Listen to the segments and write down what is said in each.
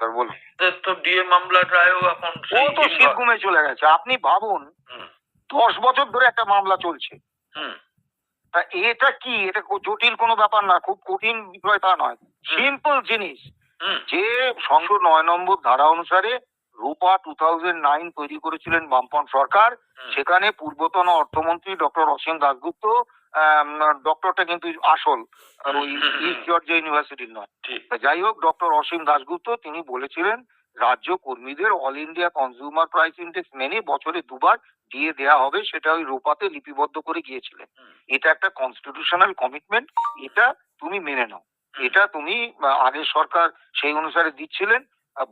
আম্বেদকর, বলুন। তো ডিএ মামলার রায়ও এখন ও তো শীত ঘুমে চলে গেছে। আপনি ভাবুন 10 বছর ধরে একটা মামলা চলছে। তা এটা কি, এটা জটিল কোনো ব্যাপার না, খুব কঠিন বিষয় তা নয়, সিম্পল জিনিস। যে সংসদ 9 নম্বর ধারা অনুসারে রূপা 2009 তৈরি করেছিলেন বামপন্থ সরকার, সেখানে পূর্বতন অর্থমন্ত্রী ডক্টর অসীম দাশগুপ্ত, ডক্টরটা কিন্তু আসল ওই ইস্ট জর্জিয়া ইউনিভার্সিটির নয়, যাই হোক, ডক্টর অসীম দাশগুপ্ত তিনি বলেছিলেন রাজ্য কর্মীদের all India consumer price index মেনে বছরে 2বার দিয়ে দেয়া হবে, সেটা ওই রূপাতে লিপিবদ্ধ করে গিয়েছিলেন। এটা একটা কনস্টিটিউশনাল কমিটমেন্ট, এটা তুমি মেনে নাও। এটা তুমি আগের সরকার সেই অনুসারে দিচ্ছিলেন,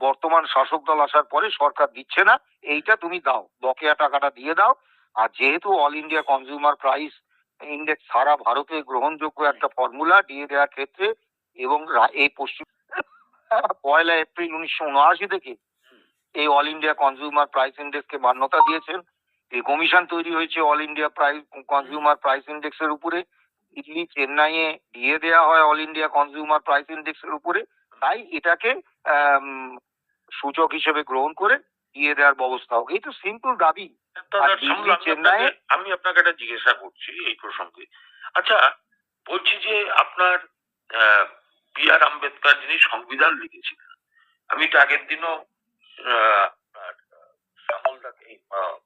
বর্তমান শাসক দল আসার পরে সরকার দিচ্ছে না, এইটা তুমি দাও, বকেয়া টাকাটা দিয়ে দাও। আর যেহেতু all India consumer price index সারা ভারতে গ্রহণযোগ্য একটা ফর্মুলা দিয়ে দেওয়ার ক্ষেত্রে, এবং এই পশ্চিম 1 এপ্রিল 1979 থেকে এই অল ইন্ডিয়া কনজিউমার প্রাইস ইন্ডেক্সকে মান্যতা দিয়েছেন। এই কমিশন তৈরি হয়েছে অল ইন্ডিয়া কনজিউমার প্রাইস ইন্ডেক্সের উপরে। দিল্লি, চেন্নাইয়ে দিয়ে দেওয়া হয় অল ইন্ডিয়া কনজিউমার প্রাইস ইন্ডেক্সের উপরে, তাই এটাকে সূচক হিসেবে গ্রহণ করে দিয়ে দেওয়ার ব্যবস্থা হোক, এই তো সিম্পল দাবি। আমি আপনাকে একটা জিজ্ঞাসা করছি এই প্রসঙ্গে। আচ্ছা, বলছি যে আপনার বি.আর. আম্বেদকর যিনি সংবিধান লিখেছিলেন, আমি তো আগের দিনও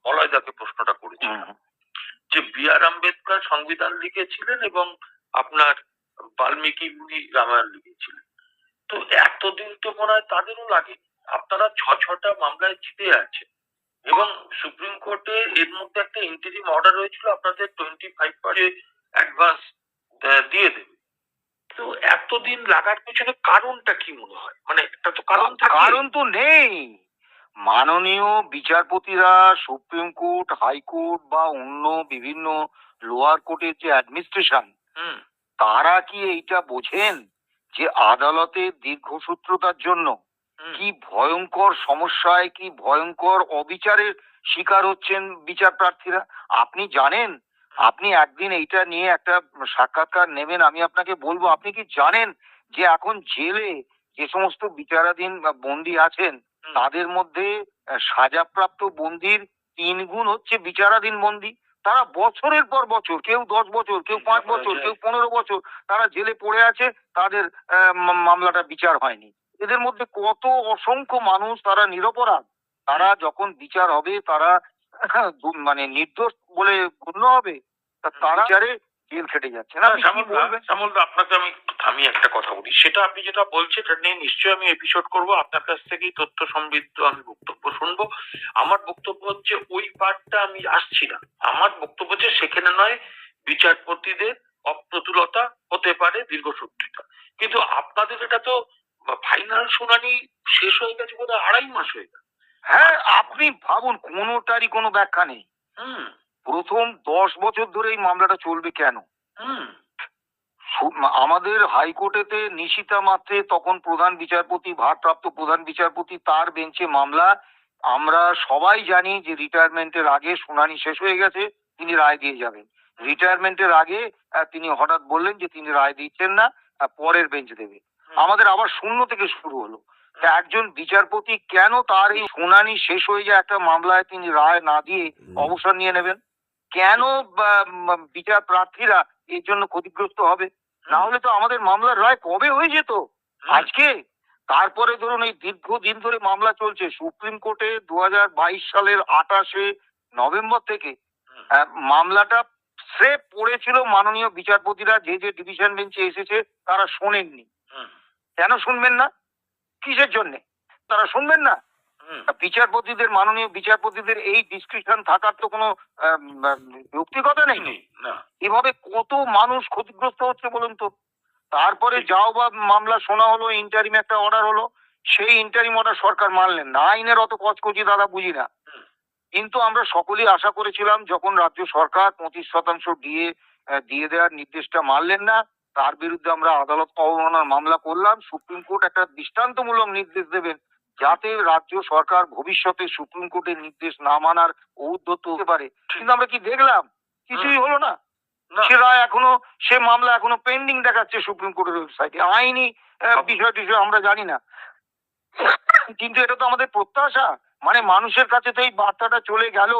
মলয়দাকে প্রশ্নটা করেছিলাম যে বি.আর. আম্বেদকর সংবিধান লিখেছিলেন এবং আপনার বাল্মীকি মুনি রামায়ণ লিখেছিলেন, তো এতদিন তো মনে হয় তাদেরও লাগেনি। আপনারা 6টা মামলায় জিতে আছেন এবং সুপ্রিম কোর্টে এর মধ্যে একটা ইন্টারিম অর্ডার হয়েছিল আপনাদের 25% অ্যাডভান্স দিয়ে দেবে। তো এতদিন লাগার পেছনে কারণটা কি মনে হয়? মানে একটা তো কারণ তো নেই। মাননীয় বিচারপতিরা সুপ্রিম কোর্ট, হাইকোর্ট বা অন্য বিভিন্ন লোয়ার কোর্টের যে অ্যাডমিনিস্ট্রেশন, তারা কি এইটা বোঝেন যে আদালতের দীর্ঘসূত্রতার জন্য কি ভয়ঙ্কর সমস্যায়, কি ভয়ঙ্কর অবিচারের শিকার হচ্ছেন বিচার প্রার্থীরা? আপনি জানেন, আপনি একদিন এইটা নিয়ে একটা সাক্ষাৎকার নেবেন, আমি আপনাকে বলবো, আপনি কি জানেন যে এখন জেলে যে সমস্ত বিচারাধীন বন্দী আছেন, তাদের মধ্যে সাজাপ্রাপ্ত বন্দির 3 গুণ হচ্ছে বিচারাধীন বন্দী। তারা বছরের পর বছর, কেউ 10 বছর, কেউ 5 বছর, কেউ 15 বছর তারা জেলে পড়ে আছে, তাদের মামলাটা বিচার হয়নি। এদের মধ্যে কত অসংখ্য মানুষ, তারা নিরপরাধ, তারা যখন বিচার হবে তারা মানে নির্দোষ বলে গণ্য হবে, তারা বিচারে জেল খেটে যাচ্ছে না। আপনাকে আমি একটা কথা বলি, সেটা আপনি যেটা বলছেন এটা নিয়ে নিশ্চয়ই আমি এপিসোড করবো, আপনার কাছ থেকেই তথ্য সমৃদ্ধ আমি বক্তব্য শুনবো। আমার বক্তব্য হচ্ছে ওই পার্টটা আমি আসছি না, আমার বক্তব্য হচ্ছে সেখানে নয় বিচারপতিদের অপ্রতুলতা হতে পারে, দীর্ঘসূত্রিতা, কিন্তু আপনাদের এটা তো ফাইনাল শুনানি শেষ হয়ে গেছে বোধহয় 2.5 মাস হয়ে গেছে। হ্যাঁ, আপনি ভাবুন, কোনোটারই কোনো ব্যাখ্যা নেই। প্রথম 10 বছর ধরে এই মামলাটা চলবে কেন? আমাদের হাইকোর্টেতে নিশিতা মাত্রে, তখন প্রধান বিচারপতি, ভারপ্রাপ্ত প্রধান বিচারপতি, তার বেঞ্চে মামলা। আমরা সবাই জানি যে রিটায়ারমেন্টের আগে শুনানি শেষ হয়ে গেছে, তিনি রায় দিয়ে যাবেন। রিটায়ারমেন্টের আগে তিনি হঠাৎ বললেন যে তিনি রায় দিচ্ছেন না, পরের বেঞ্চ দেবে। আমাদের আবার শূন্য থেকে শুরু হলো। একজন বিচারপতি কেন তার এই শুনানি শেষ হয়ে যায় একটা মামলায় তিনি রায় না দিয়ে অবসর নিয়ে নেবেন? কেন বিচার প্রার্থীরা এর জন্য ক্ষতিগ্রস্ত হবে? না হলে তো আমাদের মামলার রায় কবে হয়ে যেত, আজকে। তারপরে ধরুন এই দীর্ঘদিন ধরে মামলা চলছে সুপ্রিম কোর্টে। 2022 সালের 28শে নভেম্বর থেকে মামলাটা স্রেফ পড়েছিল, মাননীয় বিচারপতিরা যে যে ডিভিশন বেঞ্চে এসেছে তারা শোনেননি। কেন শুনবেন না? কিসের জন্যে তারা শুনবেন না? বিচারপতিদের, মাননীয় বিচারপতিদের এই ডিসক্রিপশন থাকার তো কোনো যৌক্তিকতা নেই। এভাবে কত মানুষ ক্ষতিগ্রস্ত হচ্ছে বলুন তো। তারপরে যাও বা মামলা শোনা হলো, ইন্টারিম একটা অর্ডার হলো, সেই ইন্টারিম অর্ডার সরকার মানলেন না। আইনের অত কচকচি দাদা বুঝি না, কিন্তু আমরা সকলেই আশা করেছিলাম যখন রাজ্য সরকার 25% দিয়ে দেওয়ার নির্দেশটা মানলেন না, তার বিরুদ্ধে আমরা আদালত অবমাননার মামলা করলাম। সুপ্রিম কোর্ট একটা দৃষ্টান্তমূলক নির্দেশ দেবেন যাতে রাজ্য সরকার ভবিষ্যতে সুপ্রিম কোর্টের নির্দেশ না মানার ঔদ্ধত্য হতে পারে। কিন্তু আমরা কি দেখলাম? কিছুই হলো না। সে রায় এখনো, সে মামলা এখনো পেন্ডিং দেখাচ্ছে সুপ্রিম কোর্টের ওয়েবসাইটে। আইনি বিষয় আমরা জানি না। কিন্তু এটা তো আমাদের প্রত্যাশা, মানে মানুষের কাছে তো এই বার্তাটা চলে গেল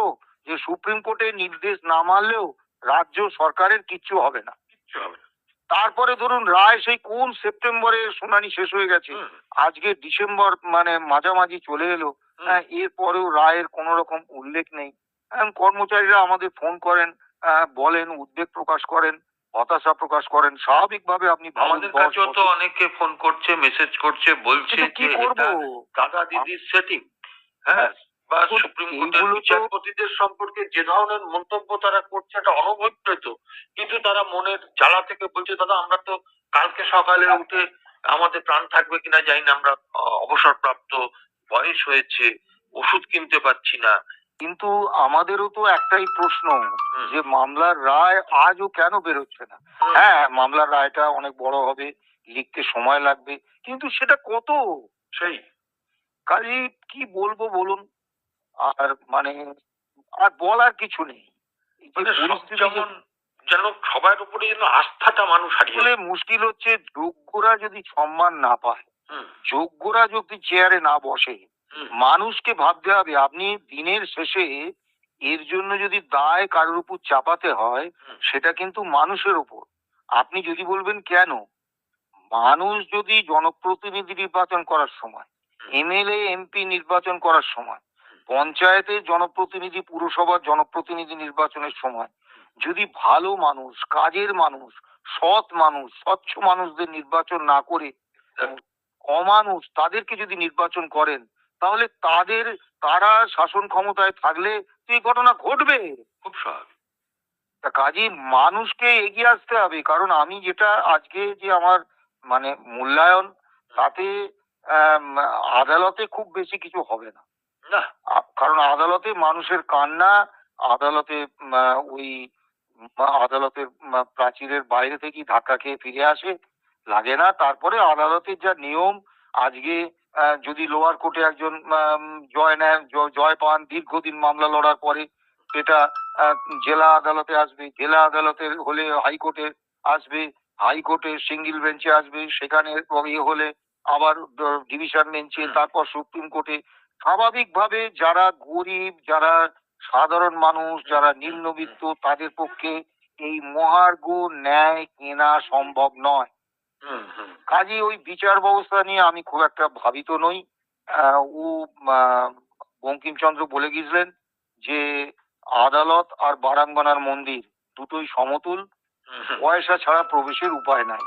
যে সুপ্রিম কোর্টের নির্দেশ না মানলেও রাজ্য সরকারের কিচ্ছু হবে না। কিচ্ছু হবে না। তারপরে ধরুন রায় সেই কোন সেপ্টেম্বরে শুনানি শেষ হয়ে গেছে, হুম, আজকে ডিসেম্বর মানে মাঝামাঝি চলে এলো। হুম, হ্যাঁ, এরপরেও রায়ের কোনো রকম উল্লেখ নেই। কর্মচারীরা আমাদের ফোন করেন, বলেন, উদ্বেগ প্রকাশ করেন, হতাশা প্রকাশ করেন। স্বাভাবিকভাবে আপনি ভাবুন আমাদের 10 কাছেও তো বছর। অনেকে ফোন করছে, মেসেজ করছে, বলছে কিন্তু কি যে করব? এটা দাদা দিদির সেটিং। হ্যাঁ, বা দেখুন, সুপ্রিম কোর্টের এইগুলো তো বিচারপতিদের সম্পর্কে যে ধরনের মন্তব্য তারা করছে এটা অনভিপ্রেত। কিন্তু তারা মনের জ্বালা থেকে বলছে দাদা আমরা তো কালকে সকালে উঠে আমাদের প্রাণ থাকবে কিনা জানি না, আমরা অবসরপ্রাপ্ত, বয়স হয়েছে, ওষুধ কিনতে পারছি না। কিন্তু আমাদেরও তো একটাই প্রশ্ন হুম, যে মামলার রায় আজও কেন বেরোচ্ছে না? হুম, হ্যাঁ, মামলার রায়টা অনেক বড় হবে, লিখতে সময় লাগবে, কিন্তু সেটা কত? সেই কাজেই কি বলবো বলুন? আর মানে আর বলার কিছু নেই। এই যে মানে সব পরিস্থিতি যেমন যেন সবার উপরে যেন আস্থাটা মানুষ হারিয়ে আসলে যাচ্ছে। মুশকিল হচ্ছে, যোগ্যরা যদি সম্মান না পায়, হুম, যোগ্যরা যদি চেয়ারে না বসে, হুম, মানুষকে ভাবতে হবে আপনি দিনের শেষে এর জন্য যদি দায় কারোর উপর চাপাতে হয়, হুম, সেটা কিন্তু মানুষের উপর। আপনি যদি বলবেন কেন? মানুষ যদি জনপ্রতিনিধি নির্বাচন করার সময়, হুম, এমএলএ এমপি নির্বাচন করার সময়, পঞ্চায়েতের জনপ্রতিনিধি, পুরসভার জনপ্রতিনিধি নির্বাচনের সময় যদি ভালো মানুষ, কাজের মানুষ, সৎ মানুষ, স্বচ্ছ মানুষদের নির্বাচন না করে অমানুষ তাদেরকে যদি নির্বাচন করেন, তাহলে তারা শাসন ক্ষমতায় থাকলে তো এই ঘটনা ঘটবে। খুব স্বাভাবিক। তা কাজেই মানুষকে এগিয়ে আসতে হবে, কারণ আমি যেটা আজকে যে আমার মানে মূল্যায়ন, তাতে আম, আদালতে খুব বেশি কিছু হবে না। না, কারণ আদালতে মানুষের কান্না, আদালতে ওই আদালতের প্রাচীরের বাইরে থেকেই ধাক্কা খেয়ে ফিরে আসে, লাগে না। তারপরে আদালতের যা নিয়ম, আজকে যদি লোয়ার কোর্টে একজন জয় নেন, জয় পান, দীর্ঘদিন মামলা লড়ার পরে সেটা আহ, জেলা আদালতে আসবে, জেলা আদালতের হলে হাইকোর্টে আসবে, হাইকোর্টে সিঙ্গেল বেঞ্চে আসবে, সেখানে ইয়ে হলে আবার ডিভিশন বেঞ্চে, হুম, তারপর সুপ্রিম কোর্টে। স্বাভাবিকভাবে যারা গরিব, যারা সাধারণ মানুষ, যারা হুম, নিম্নবিত্ত, তাদের পক্ষে এই মহার্ঘ ন্যায় কেনা সম্ভব নয়। হুম, হুম, কাজেই ওই বিচার ব্যবস্থা নিয়ে আমি খুব একটা ভাবিত নই। ও বঙ্কিমচন্দ্র বলে গিয়েছিলেন যে আদালত আর বারাঙ্গনার মন্দির দুটোই সমতুল, হুম, হুম। পয়সা ছাড়া প্রবেশের উপায় নাই।